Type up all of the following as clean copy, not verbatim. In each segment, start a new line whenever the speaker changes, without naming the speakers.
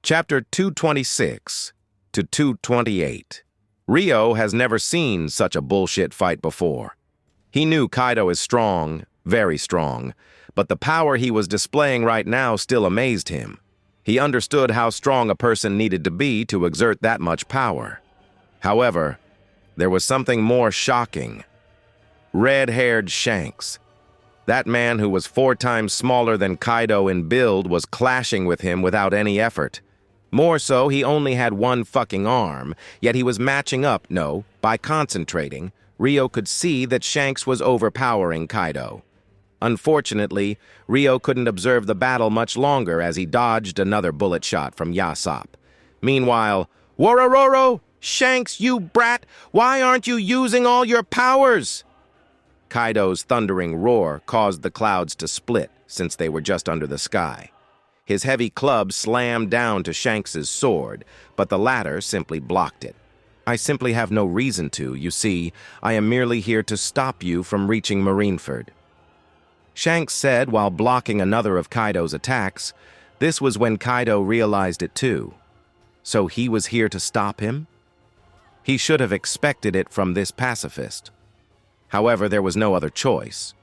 Chapter 226 to 228. Rio has never seen such a bullshit fight before. He knew Kaido is strong, very strong, but the power he was displaying right now still amazed him. He understood how strong a person needed to be to exert that much power. However, there was something more shocking. Red-haired Shanks. That man who was 4 times smaller than Kaido in build was clashing with him without any effort. More so, he only had one fucking arm, yet he was matching up. By concentrating, Rio could see that Shanks was overpowering Kaido. Unfortunately, Rio couldn't observe the battle much longer as he dodged another bullet shot from Yasopp. Meanwhile, "Worororo! Shanks, you brat! Why aren't you using all your powers?" Kaido's thundering roar caused the clouds to split since they were just under the sky. His heavy club slammed down to Shanks's sword, but the latter simply blocked it. "I simply have no reason to. You see, I am merely here to stop you from reaching Marineford," Shanks said while blocking another of Kaido's attacks. This was when Kaido realized it too. So he was here to stop him? He should have expected it from this pacifist. However, there was no other choice.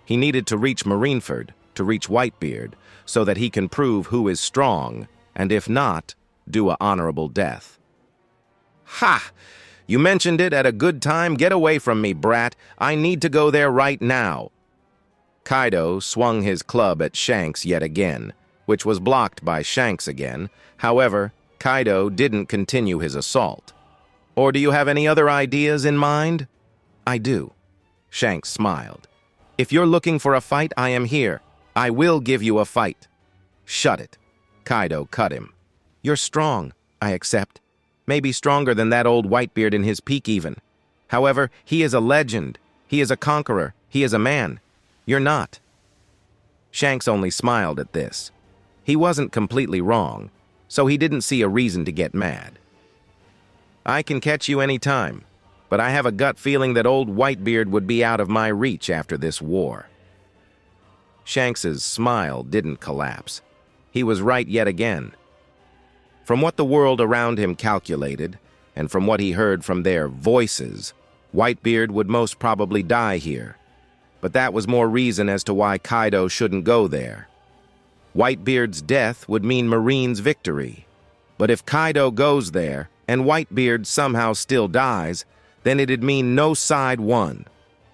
He needed to reach Marineford, to reach Whitebeard, so that he can prove who is strong, and if not, do an honorable death. "Ha! You mentioned it at a good time. Get away from me, brat. I need to go there right now." Kaido swung his club at Shanks yet again, which was blocked by Shanks again. However, Kaido didn't continue his assault. "Or do you have any other ideas in mind?" "I do." Shanks smiled. "If you're looking for a fight, I am here. I will give you a fight." "Shut it." Kaido cut him. "You're strong, I accept. Maybe stronger than that old Whitebeard in his peak even. However, he is a legend. He is a conqueror. He is a man. You're not." Shanks only smiled at this. He wasn't completely wrong, so he didn't see a reason to get mad. "I can catch you any time, but I have a gut feeling that old Whitebeard would be out of my reach after this war." Shanks's smile didn't collapse. He was right yet again. From what the world around him calculated, and from what he heard from their voices, Whitebeard would most probably die here. But that was more reason as to why Kaido shouldn't go there. Whitebeard's death would mean Marine's victory. But if Kaido goes there, and Whitebeard somehow still dies, then it'd mean no side won.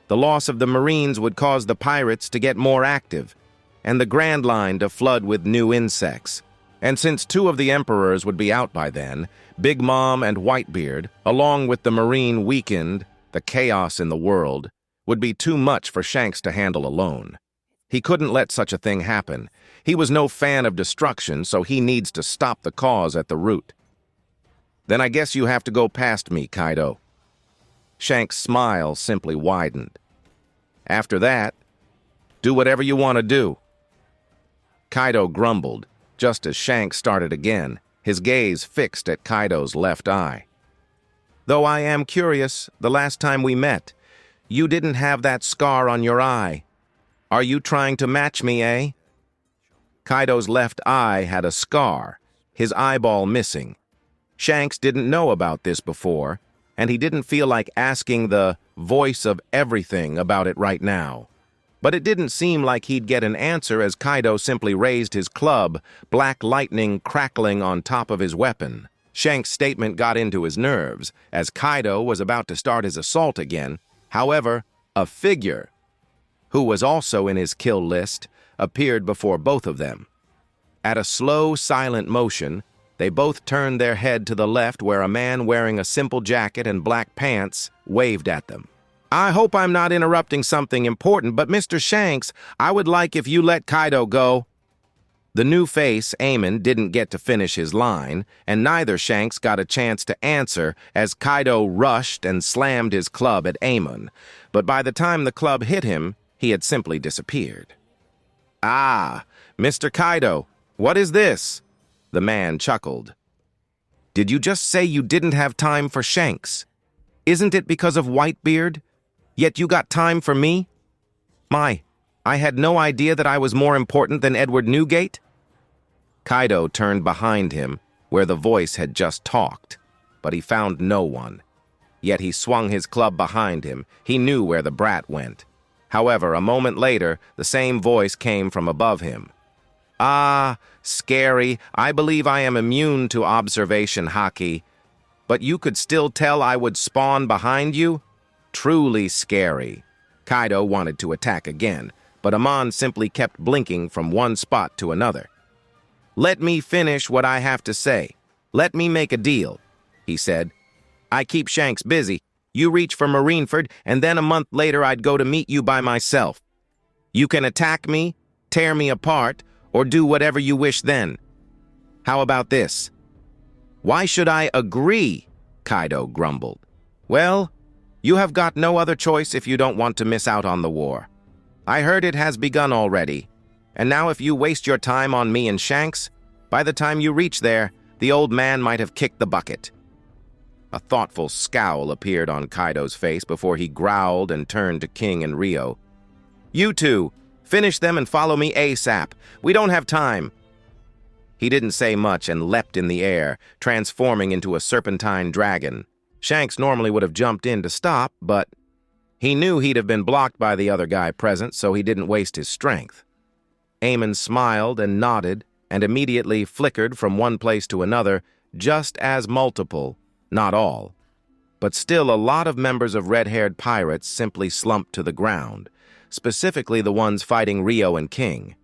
The loss of the Marines would cause the pirates to get more active, and the Grand Line to flood with new insects. And since 2 of the emperors would be out by then, Big Mom and Whitebeard, along with the Marine weakened, the chaos in the world, would be too much for Shanks to handle alone. He couldn't let such a thing happen. He was no fan of destruction, so he needs to stop the cause at the root. "Then I guess you have to go past me, Kaido." Shanks' smile simply widened. "After that, do whatever you want to do." Kaido grumbled, just as Shanks started again, his gaze fixed at Kaido's left eye. "Though I am curious, the last time we met, you didn't have that scar on your eye. Are you trying to match me, eh?" Kaido's left eye had a scar, his eyeball missing. Shanks didn't know about this before, and he didn't feel like asking the voice of everything about it right now. But it didn't seem like he'd get an answer as Kaido simply raised his club, black lightning crackling on top of his weapon. Shanks' statement got into his nerves as Kaido was about to start his assault again. However, a figure, who was also in his kill list, appeared before both of them. At a slow, silent motion, they both turned their head to the left where a man wearing a simple jacket and black pants waved at them. "I hope I'm not interrupting something important, but Mr. Shanks, I would like if you let Kaido go." The new face, Amon, didn't get to finish his line, and neither Shanks got a chance to answer as Kaido rushed and slammed his club at Amon. But by the time the club hit him, he had simply disappeared. "Ah, Mr. Kaido, what is this?" The man chuckled. "Did you just say you didn't have time for Shanks? Isn't it because of Whitebeard? Yet you got time for me? My, I had no idea that I was more important than Edward Newgate." Kaido turned behind him, where the voice had just talked, but he found no one. Yet he swung his club behind him. He knew where the brat went. However, a moment later, the same voice came from above him. "Ah, scary, I believe I am immune to observation haki. But you could still tell I would spawn behind you? Truly scary." Kaido wanted to attack again, but Amon simply kept blinking from one spot to another. "Let me finish what I have to say. Let me make a deal," he said. "I keep Shanks busy. You reach for Marineford, and then a month later I'd go to meet you by myself. You can attack me, tear me apart, or do whatever you wish then. How about this?" "Why should I agree?" Kaido grumbled. "Well, you have got no other choice if you don't want to miss out on the war. I heard it has begun already, and now if you waste your time on me and Shanks, by the time you reach there, the old man might have kicked the bucket." A thoughtful scowl appeared on Kaido's face before he growled and turned to King and Rio. "You two, finish them and follow me ASAP. We don't have time." He didn't say much and leapt in the air, transforming into a serpentine dragon. Shanks normally would have jumped in to stop, but he knew he'd have been blocked by the other guy present, so he didn't waste his strength. Amon smiled and nodded, and immediately flickered from one place to another, just as multiple, not all, but still a lot of members of red-haired pirates simply slumped to the ground, specifically the ones fighting Rio and King.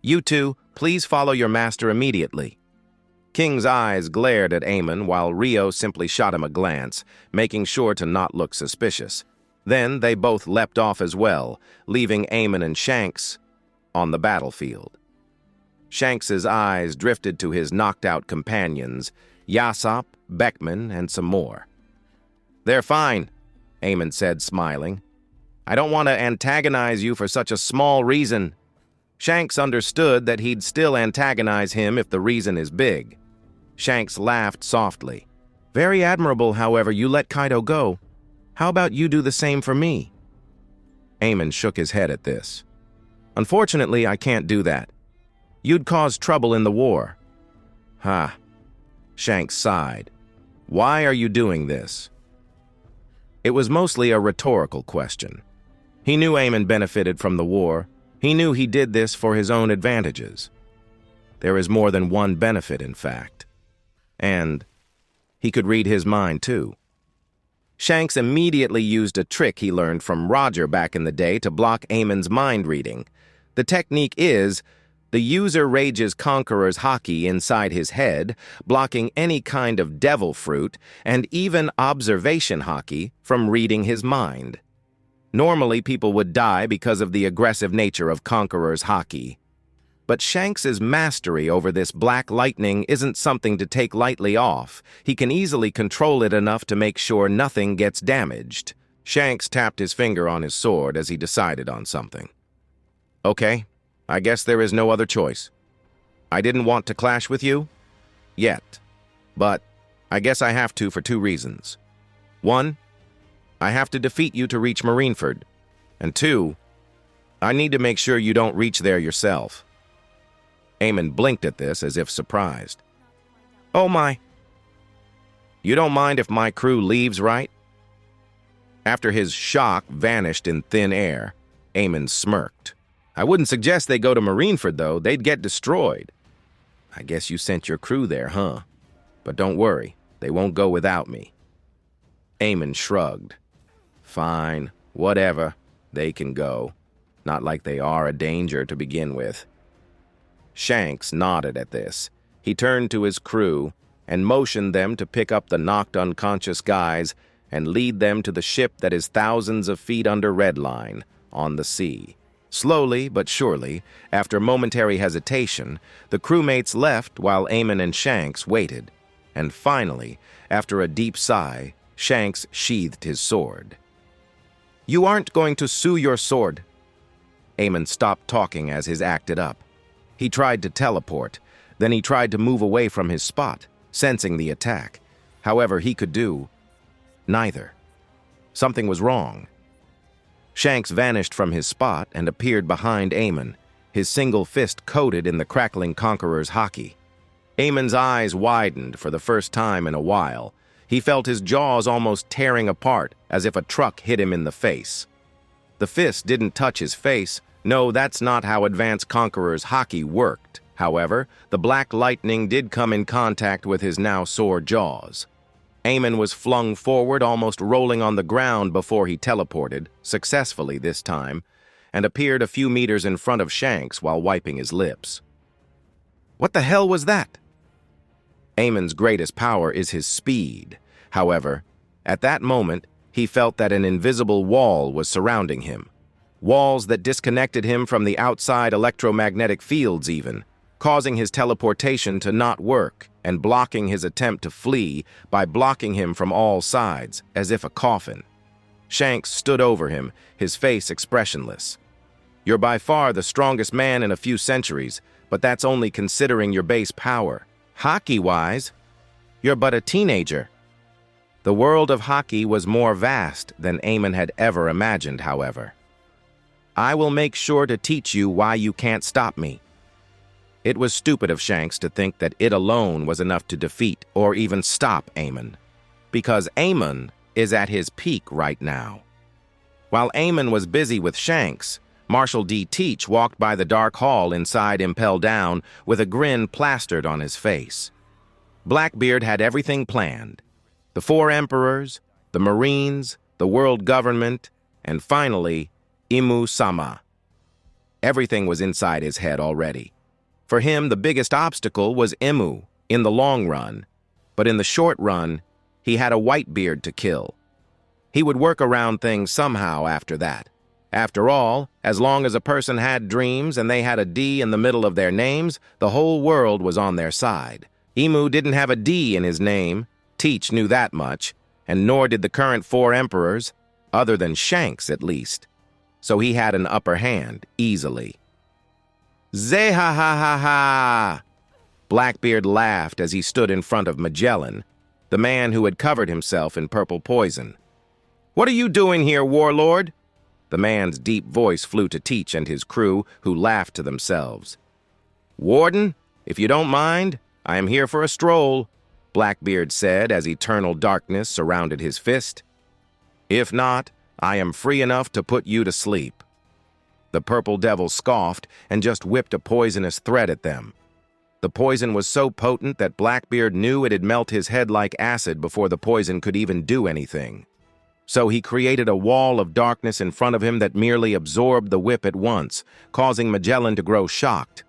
"You two, please follow your master immediately." King's eyes glared at Amon while Rio simply shot him a glance, making sure to not look suspicious. Then they both leapt off as well, leaving Amon and Shanks on the battlefield. Shanks's eyes drifted to his knocked-out companions, Yasopp, Beckman, and some more. "They're fine," Amon said, smiling. "I don't want to antagonize you for such a small reason." Shanks understood that he'd still antagonize him if the reason is big. Shanks laughed softly. "Very admirable, however, you let Kaido go. How about you do the same for me?" Amon shook his head at this. "Unfortunately, I can't do that. You'd cause trouble in the war." "Ha." Shanks sighed. "Why are you doing this?" It was mostly a rhetorical question. He knew Amon benefited from the war. He knew he did this for his own advantages. There is more than one benefit, in fact. And he could read his mind, too. Shanks immediately used a trick he learned from Roger back in the day to block Amon's mind reading. The technique is, the user rages Conqueror's haki inside his head, blocking any kind of devil fruit and even observation haki from reading his mind. Normally, people would die because of the aggressive nature of Conqueror's haki. But Shanks's mastery over this black lightning isn't something to take lightly off. He can easily control it enough to make sure nothing gets damaged. Shanks tapped his finger on his sword as he decided on something. "Okay, I guess there is no other choice. I didn't want to clash with you yet, but I guess I have to for two reasons. One, I have to defeat you to reach Marineford, and two, I need to make sure you don't reach there yourself." Amon blinked at this as if surprised. "Oh my. You don't mind if my crew leaves, right?" After his shock vanished in thin air, Amon smirked. "I wouldn't suggest they go to Marineford, though. They'd get destroyed." "I guess you sent your crew there, huh? But don't worry, they won't go without me." Amon shrugged. "Fine, whatever. They can go. Not like they are a danger to begin with." Shanks nodded at this. He turned to his crew and motioned them to pick up the knocked unconscious guys and lead them to the ship that is thousands of feet under redline on the sea. Slowly but surely, after momentary hesitation, the crewmates left while Amon and Shanks waited. And finally, after a deep sigh, Shanks sheathed his sword. "You aren't going to sue your sword." Amon stopped talking as his acted up. He tried to teleport, then he tried to move away from his spot, sensing the attack. However, he could do neither. Something was wrong. Shanks vanished from his spot and appeared behind Amon, his single fist coated in the crackling Conqueror's haki. Amon's eyes widened for the first time in a while. He felt his jaws almost tearing apart, as if a truck hit him in the face. The fist didn't touch his face. No, that's not how Advanced Conqueror's hockey worked. However, the black lightning did come in contact with his now sore jaws. Amon was flung forward, almost rolling on the ground before he teleported, successfully this time, and appeared a few meters in front of Shanks while wiping his lips. What the hell was that? Amon's greatest power is his speed. However, at that moment, he felt that an invisible wall was surrounding him. Walls that disconnected him from the outside electromagnetic fields even, causing his teleportation to not work and blocking his attempt to flee by blocking him from all sides, as if a coffin. Shanks stood over him, his face expressionless. You're by far the strongest man in a few centuries, but that's only considering your base power. Hockey-wise, you're but a teenager. The world of hockey was more vast than Amon had ever imagined, however. I will make sure to teach you why you can't stop me. It was stupid of Shanks to think that it alone was enough to defeat or even stop Amon, because Amon is at his peak right now. While Amon was busy with Shanks, Marshal D. Teach walked by the dark hall inside Impel Down with a grin plastered on his face. Blackbeard had everything planned. The 4 emperors, the Marines, the world government, and finally, Imu-sama. Everything was inside his head already. For him, the biggest obstacle was Imu in the long run, but in the short run, he had a Whitebeard to kill. He would work around things somehow after that. After all, as long as a person had dreams and they had a D in the middle of their names, the whole world was on their side. Imu didn't have a D in his name. Teach knew that much, and nor did the current 4 emperors, other than Shanks at least. So he had an upper hand, easily. Zeh-ha-ha-ha-ha! Blackbeard laughed as he stood in front of Magellan, the man who had covered himself in purple poison. What are you doing here, warlord? The man's deep voice flew to Teach and his crew, who laughed to themselves. Warden, if you don't mind, I am here for a stroll, Blackbeard said as eternal darkness surrounded his fist. If not, I am free enough to put you to sleep. The purple devil scoffed and just whipped a poisonous thread at them. The poison was so potent that Blackbeard knew it'd melt his head like acid before the poison could even do anything. So he created a wall of darkness in front of him that merely absorbed the whip at once, causing Magellan to grow shocked.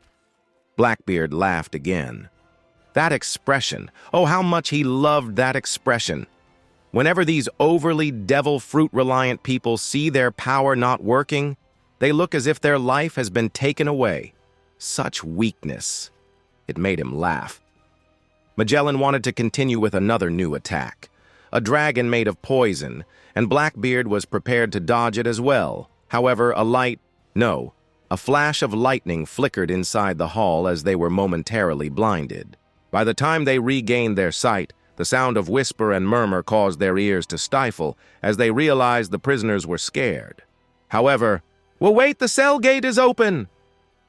Blackbeard laughed again. That expression, oh, how much he loved that expression. Whenever these overly devil fruit-reliant people see their power not working, they look as if their life has been taken away. Such weakness. It made him laugh. Magellan wanted to continue with another new attack. A dragon made of poison, and Blackbeard was prepared to dodge it as well. However, a flash of lightning flickered inside the hall as they were momentarily blinded. By the time they regained their sight, the sound of whisper and murmur caused their ears to stifle as they realized the prisoners were scared. However, "Well, wait, the cell gate is open!"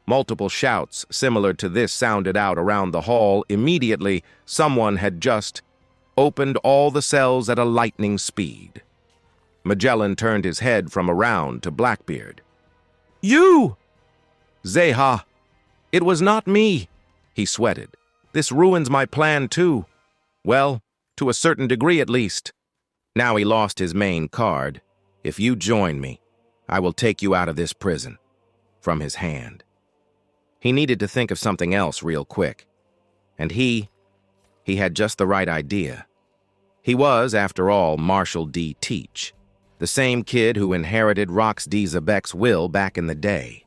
Multiple shouts similar to this sounded out around the hall. Immediately, someone had just opened all the cells at a lightning speed. Magellan turned his head from around to Blackbeard. You! Zeha! It was not me! He sweated. This ruins my plan too. Well, to a certain degree at least. Now he lost his main card. If you join me, I will take you out of this prison. From his hand. He needed to think of something else real quick. And he had just the right idea. He was, after all, Marshal D. Teach, the same kid who inherited Rox D. Zebek's will back in the day.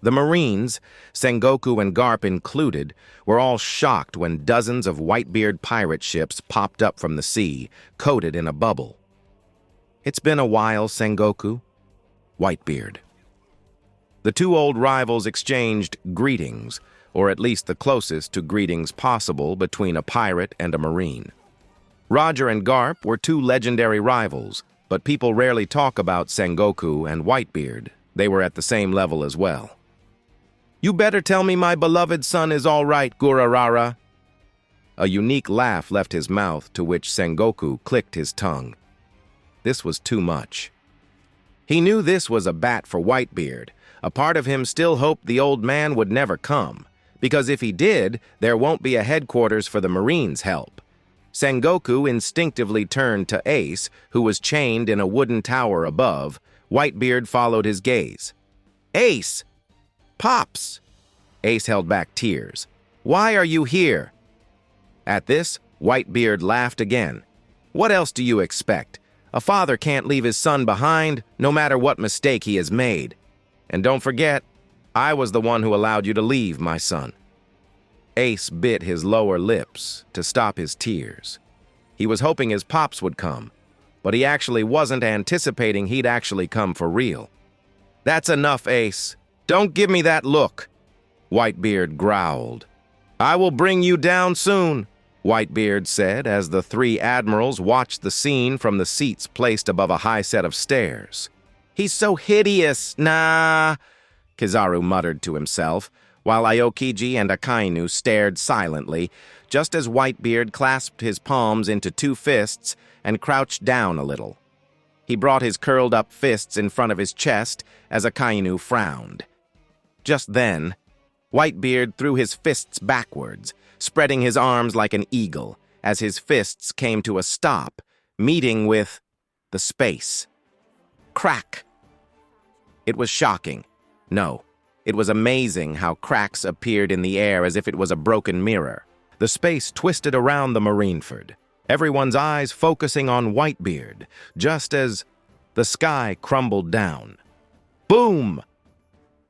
The Marines, Sengoku and Garp included, were all shocked when dozens of Whitebeard pirate ships popped up from the sea, coated in a bubble. It's been a while, Sengoku. Whitebeard. The 2 old rivals exchanged greetings, or at least the closest to greetings possible between a pirate and a Marine. Roger and Garp were 2 legendary rivals, but people rarely talk about Sengoku and Whitebeard. They were at the same level as well. You better tell me my beloved son is all right, Gurarara, A unique laugh left his mouth, to which Sengoku clicked his tongue. This was too much. He knew this was a bat for Whitebeard. A part of him still hoped the old man would never come, because if he did, there won't be a headquarters for the Marines' help. Sengoku instinctively turned to Ace, who was chained in a wooden tower above. Whitebeard followed his gaze. "Ace! Pops!" Ace held back tears. "Why are you here?" At this, Whitebeard laughed again. "What else do you expect? A father can't leave his son behind, no matter what mistake he has made. And don't forget, I was the one who allowed you to leave, my son." Ace bit his lower lips to stop his tears. He was hoping his pops would come, but he actually wasn't anticipating he'd actually come for real. "That's enough, Ace. Don't give me that look," Whitebeard growled. "I will bring you down soon," Whitebeard said as the three admirals watched the scene from the seats placed above a high set of stairs. "He's so hideous, nah," Kizaru muttered to himself, while Aokiji and Akainu stared silently, just as Whitebeard clasped his palms into two fists and crouched down a little. He brought his curled-up fists in front of his chest as Akainu frowned. Just then, Whitebeard threw his fists backwards, spreading his arms like an eagle, as his fists came to a stop, meeting with the space. Crack! It was shocking. No, it was amazing how cracks appeared in the air as if it was a broken mirror. The space twisted around the Marineford, everyone's eyes focusing on Whitebeard, just as the sky crumbled down. Boom!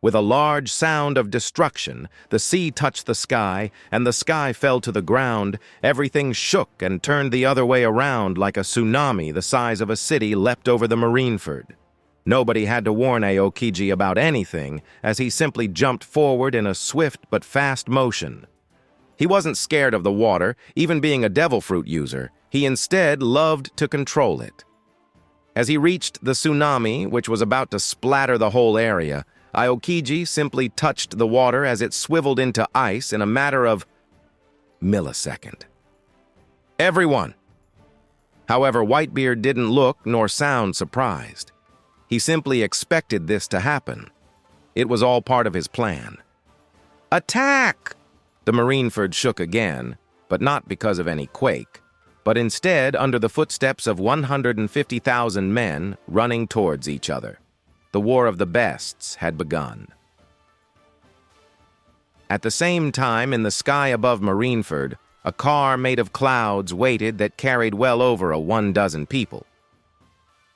With a large sound of destruction, the sea touched the sky, and the sky fell to the ground. Everything shook and turned the other way around like a tsunami the size of a city leapt over the Marineford. Nobody had to warn Aokiji about anything, as he simply jumped forward in a swift but fast motion. He wasn't scared of the water, even being a devil fruit user. He instead loved to control it. As he reached the tsunami, which was about to splatter the whole area, Aokiji simply touched the water as it swiveled into ice in a matter of millisecond. Everyone! However, Whitebeard didn't look nor sound surprised. He simply expected this to happen. It was all part of his plan. Attack! The Marineford shook again, but not because of any quake, but instead under the footsteps of 150,000 men running towards each other. The War of the Bests had begun. At the same time, in the sky above Marineford, a car made of clouds waited that carried well over 12 people.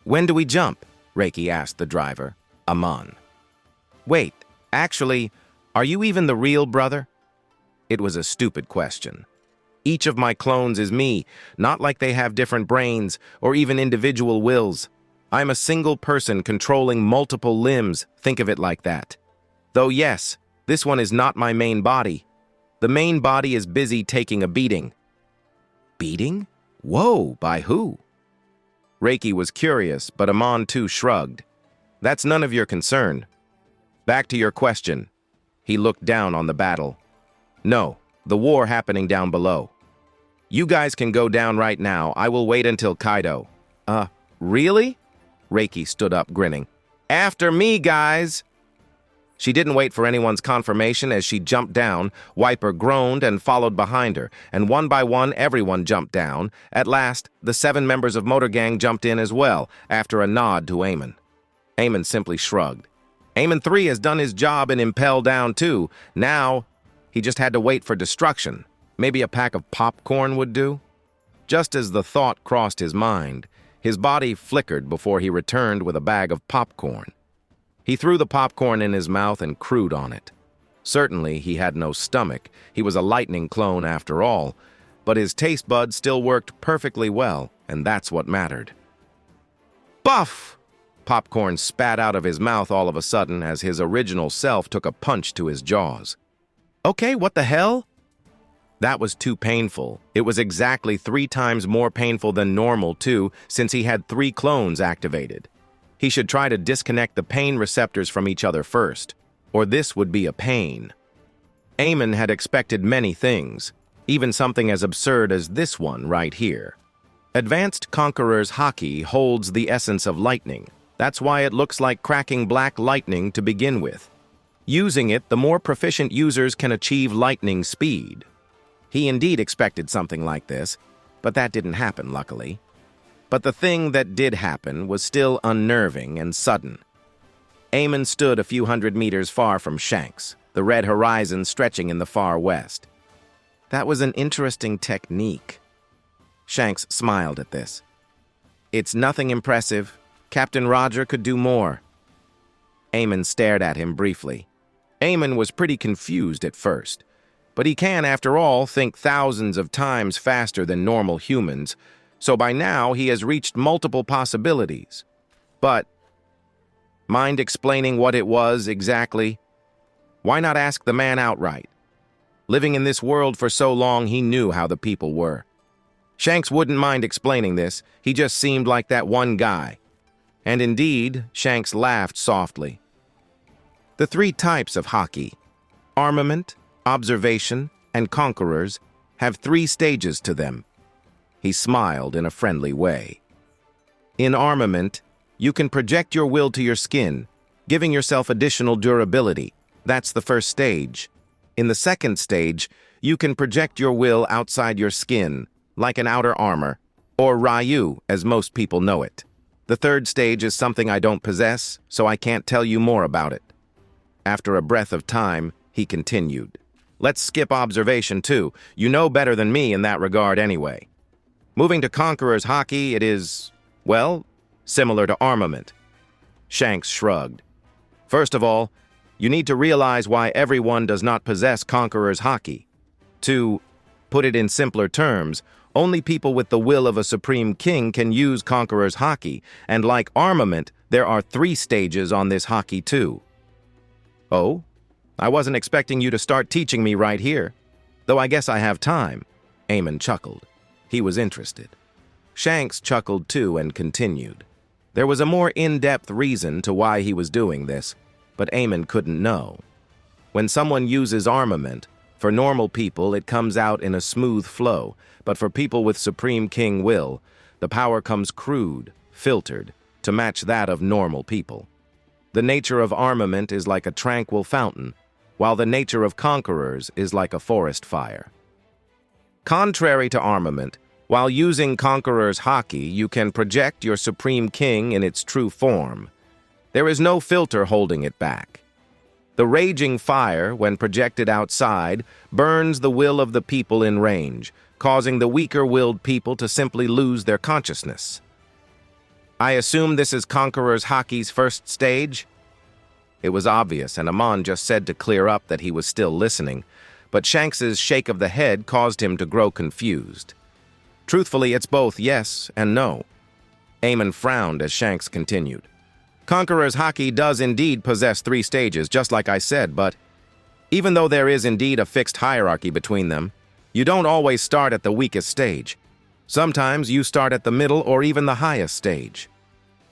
"When do we jump?" Reiki asked the driver, Amon. "Wait, actually, are you even the real brother?" It was a stupid question. Each of my clones is me, not like they have different brains or even individual wills. I'm a single person controlling multiple limbs, think of it like that. Though yes, this one is not my main body. The main body is busy taking a beating. Beating? Whoa, by who? Reiki was curious, but Amon too shrugged. That's none of your concern. Back to your question. He looked down on the battle. No, the war happening down below. You guys can go down right now. I will wait until Kaido. Really? Reiki stood up, grinning. After me, guys! She didn't wait for anyone's confirmation as she jumped down. Wiper groaned and followed behind her, and one by one everyone jumped down. At last, the 7 members of Motor Gang jumped in as well, after a nod to Amon. Amon simply shrugged. Amon 3 has done his job and impelled down too. Now, he just had to wait for destruction. Maybe a pack of popcorn would do? Just as the thought crossed his mind, his body flickered before he returned with a bag of popcorn. He threw the popcorn in his mouth and crewed on it. Certainly, he had no stomach. He was a lightning clone after all, but his taste buds still worked perfectly well, and that's what mattered. Buff! Popcorn spat out of his mouth all of a sudden as his original self took a punch to his jaws. Okay, what the hell? That was too painful. It was exactly 3 times more painful than normal, too, since he had 3 clones activated. He should try to disconnect the pain receptors from each other first, or this would be a pain. Amon had expected many things. Even something as absurd as this one right here. Advanced Conqueror's Haki holds the essence of lightning. That's why it looks like cracking black lightning to begin with. Using it, the more proficient users can achieve lightning speed. He indeed expected something like this, but that didn't happen, luckily. But the thing that did happen was still unnerving and sudden. Amon stood a few hundred meters far from Shanks, the red horizon stretching in the far west. That was an interesting technique. Shanks smiled at this. It's nothing impressive. Captain Roger could do more. Amon stared at him briefly. Amon was pretty confused at first, but he can, after all, think thousands of times faster than normal humans, so by now he has reached multiple possibilities. But, mind explaining what it was exactly? Why not ask the man outright? Living in this world for so long, he knew how the people were. Shanks wouldn't mind explaining this, he just seemed like that one guy. And indeed, Shanks laughed softly. The three types of Haki, armament, observation, and conquerors, have 3 stages to them. He smiled in a friendly way. In armament, you can project your will to your skin, giving yourself additional durability. That's the first stage. In the second stage, you can project your will outside your skin, like an outer armor, or Ryu, as most people know it. The third stage is something I don't possess, so I can't tell you more about it. After a breath of time, he continued. Let's skip observation, too. You know better than me in that regard anyway. Moving to Conqueror's Haki, it is, well, similar to armament. Shanks shrugged. First of all, you need to realize why everyone does not possess Conqueror's Haki. To put it in simpler terms, only people with the will of a supreme king can use Conqueror's Haki, and like armament, there are 3 stages on this Haki too. Oh? I wasn't expecting you to start teaching me right here. Though I guess I have time. Amon chuckled. He was interested. Shanks chuckled too and continued. There was a more in-depth reason to why he was doing this, but Amon couldn't know. When someone uses armament, for normal people it comes out in a smooth flow, but for people with Supreme King will, the power comes crude, filtered, to match that of normal people. The nature of armament is like a tranquil fountain, while the nature of conquerors is like a forest fire. Contrary to armament, while using Conqueror's Haki, you can project your Supreme King in its true form. There is no filter holding it back. The raging fire, when projected outside, burns the will of the people in range, causing the weaker-willed people to simply lose their consciousness. I assume this is Conqueror's Haki's first stage? It was obvious, and Amon just said to clear up that he was still listening, but Shanks's shake of the head caused him to grow confused. Truthfully, it's both yes and no. Amon frowned as Shanks continued. Conqueror's Haki does indeed possess 3 stages, just like I said, but even though there is indeed a fixed hierarchy between them, you don't always start at the weakest stage. Sometimes you start at the middle or even the highest stage.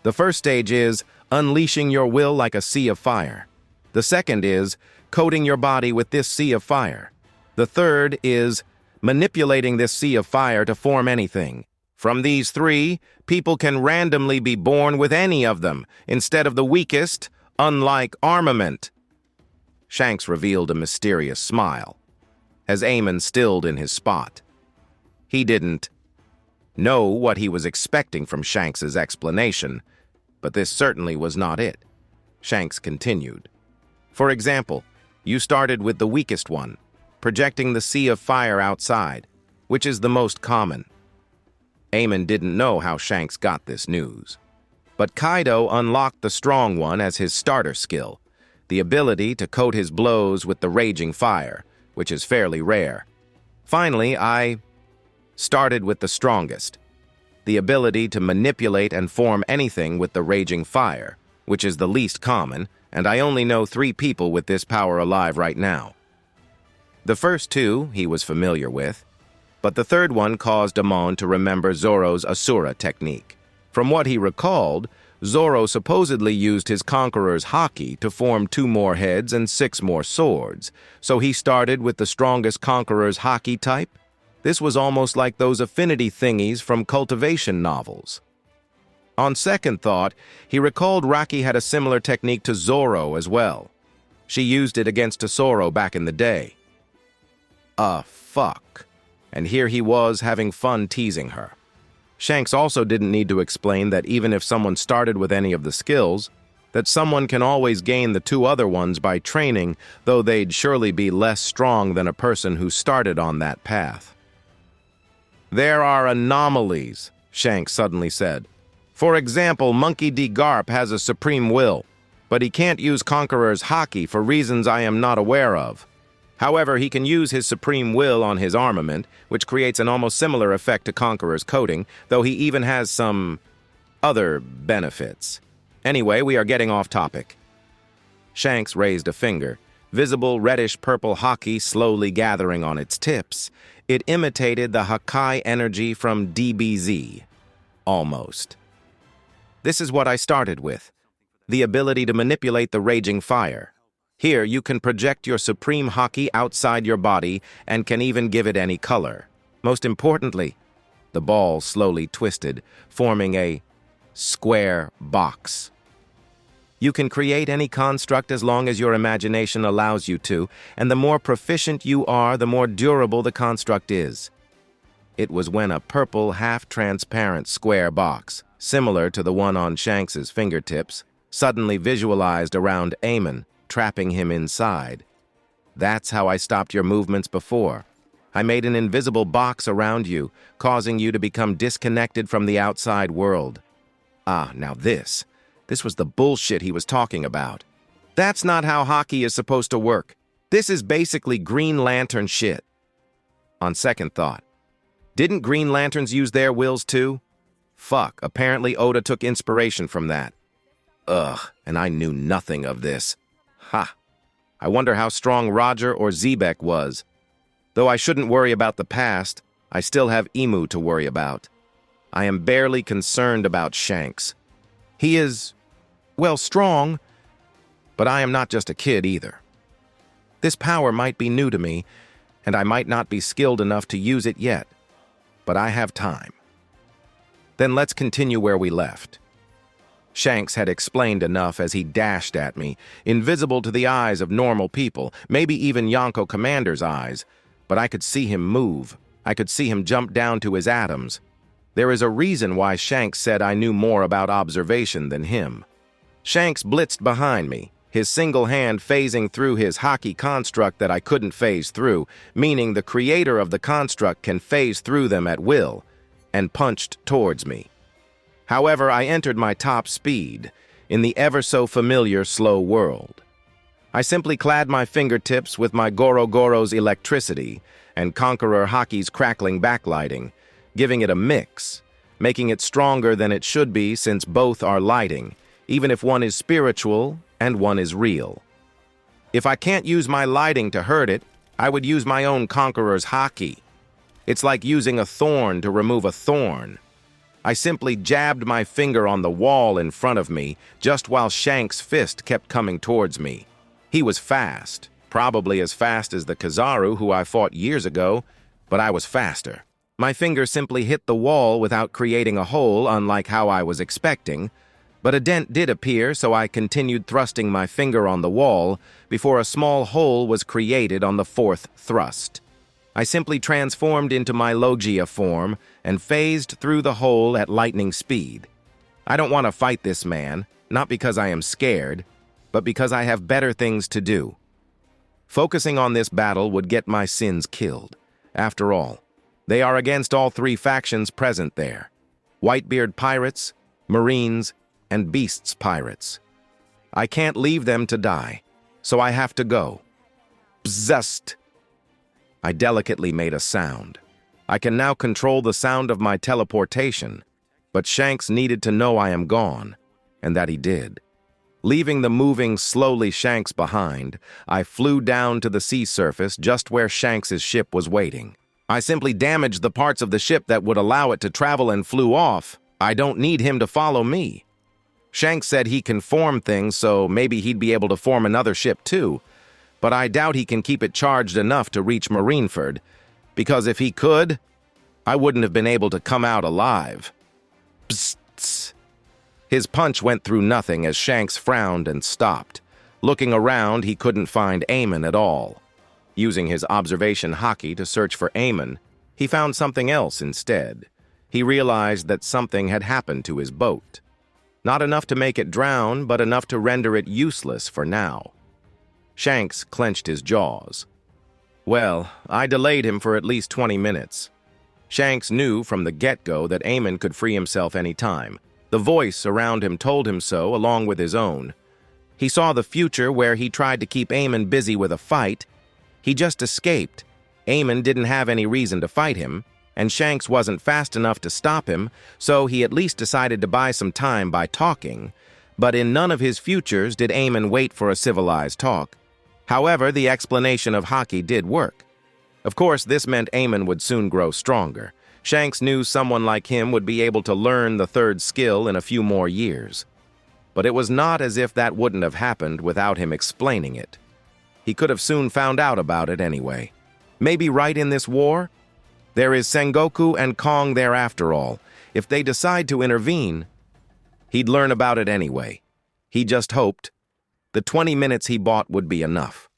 The first stage is unleashing your will like a sea of fire. The second is coating your body with this sea of fire. The third is manipulating this sea of fire to form anything. From these 3, people can randomly be born with any of them, instead of the weakest, unlike armament. Shanks revealed a mysterious smile, as Amon stilled in his spot. He didn't know what he was expecting from Shanks's explanation, but this certainly was not it. Shanks continued. For example, you started with the weakest one, projecting the sea of fire outside, which is the most common. Amon didn't know how Shanks got this news. But Kaido unlocked the strong one as his starter skill, the ability to coat his blows with the raging fire, which is fairly rare. Finally, I started with the strongest, the ability to manipulate and form anything with the raging fire, which is the least common, and I only know 3 people with this power alive right now. The first 2 he was familiar with, but the third one caused Amon to remember Zoro's Asura technique. From what he recalled, Zoro supposedly used his Conqueror's Haki to form 2 more heads and 6 more swords, so he started with the strongest Conqueror's Haki type? This was almost like those affinity thingies from cultivation novels. On second thought, he recalled Rocky had a similar technique to Zoro as well. She used it against Tesoro back in the day. Fuck. And here he was having fun teasing her. Shanks also didn't need to explain that even if someone started with any of the skills, that someone can always gain the two other ones by training, though they'd surely be less strong than a person who started on that path. There are anomalies, Shanks suddenly said. For example, Monkey D. Garp has a supreme will, but he can't use Conqueror's Haki for reasons I am not aware of. However, he can use his supreme will on his armament, which creates an almost similar effect to Conqueror's coating, though he even has some other benefits. Anyway, we are getting off topic. Shanks raised a finger, visible reddish-purple Haki slowly gathering on its tips. It imitated the Hakai energy from DBZ. Almost. This is what I started with. The ability to manipulate the raging fire. Here, you can project your supreme Haki outside your body and can even give it any color. Most importantly, the ball slowly twisted, forming a square box. You can create any construct as long as your imagination allows you to, and the more proficient you are, the more durable the construct is. It was when a purple, half-transparent square box, similar to the one on Shanks's fingertips, suddenly visualized around Amon, trapping him inside. That's how I stopped your movements before. I made an invisible box around you, causing you to become disconnected from the outside world. Now this was the bullshit he was talking about. That's not how Haki is supposed to work. This is basically Green Lantern shit. On second thought, didn't Green Lanterns use their wills too? Fuck, apparently Oda took inspiration from that. And I knew nothing of this. Ha! I wonder how strong Roger or Zebek was. Though I shouldn't worry about the past, I still have Emu to worry about. I am barely concerned about Shanks. He is, well, strong, but I am not just a kid either. This power might be new to me, and I might not be skilled enough to use it yet, but I have time. Then let's continue where we left. Shanks had explained enough as he dashed at me, invisible to the eyes of normal people, maybe even Yonko Commander's eyes, but I could see him move. I could see him jump down to his atoms. There is a reason why Shanks said I knew more about observation than him. Shanks blitzed behind me, his single hand phasing through his Haki construct that I couldn't phase through, meaning the creator of the construct can phase through them at will, and punched towards me. However, I entered my top speed, in the ever-so-familiar slow world. I simply clad my fingertips with my Goro Goro's electricity and Conqueror Haki's crackling backlighting, giving it a mix, making it stronger than it should be since both are lighting, even if one is spiritual and one is real. If I can't use my lighting to hurt it, I would use my own Conqueror's Haki. It's like using a thorn to remove a thorn. I simply jabbed my finger on the wall in front of me just while Shanks' fist kept coming towards me. He was fast, probably as fast as the Kizaru who I fought years ago, but I was faster. My finger simply hit the wall without creating a hole, unlike how I was expecting, but a dent did appear, so I continued thrusting my finger on the wall before a small hole was created on the fourth thrust. I simply transformed into my Logia form and phased through the hole at lightning speed. I don't want to fight this man, not because I am scared, but because I have better things to do. Focusing on this battle would get my sins killed. After all, they are against all three factions present there: Whitebeard pirates, Marines, and Beasts pirates. I can't leave them to die, so I have to go. Bzzzt! I delicately made a sound. I can now control the sound of my teleportation, but Shanks needed to know I am gone, and that he did. Leaving the moving slowly Shanks behind, I flew down to the sea surface just where Shanks's ship was waiting. I simply damaged the parts of the ship that would allow it to travel and flew off. I don't need him to follow me. Shanks said he can form things, so maybe he'd be able to form another ship too, but I doubt he can keep it charged enough to reach Marineford, because if he could, I wouldn't have been able to come out alive. Psst. His punch went through nothing as Shanks frowned and stopped. Looking around, he couldn't find Amon at all. Using his observation hockey to search for Amon, he found something else instead. He realized that something had happened to his boat. Not enough to make it drown, but enough to render it useless for now. Shanks clenched his jaws. Well, I delayed him for at least 20 minutes. Shanks knew from the get-go that Amon could free himself any time. The voice around him told him so, along with his own. He saw the future where he tried to keep Amon busy with a fight. He just escaped. Amon didn't have any reason to fight him, and Shanks wasn't fast enough to stop him, so he at least decided to buy some time by talking. But in none of his futures did Amon wait for a civilized talk. However, the explanation of hockey did work. Of course, this meant Amon would soon grow stronger. Shanks knew someone like him would be able to learn the third skill in a few more years. But it was not as if that wouldn't have happened without him explaining it. He could have soon found out about it anyway. Maybe right in this war? There is Sengoku and Kong there after all. If they decide to intervene, he'd learn about it anyway. He just hoped the 20 minutes he bought would be enough.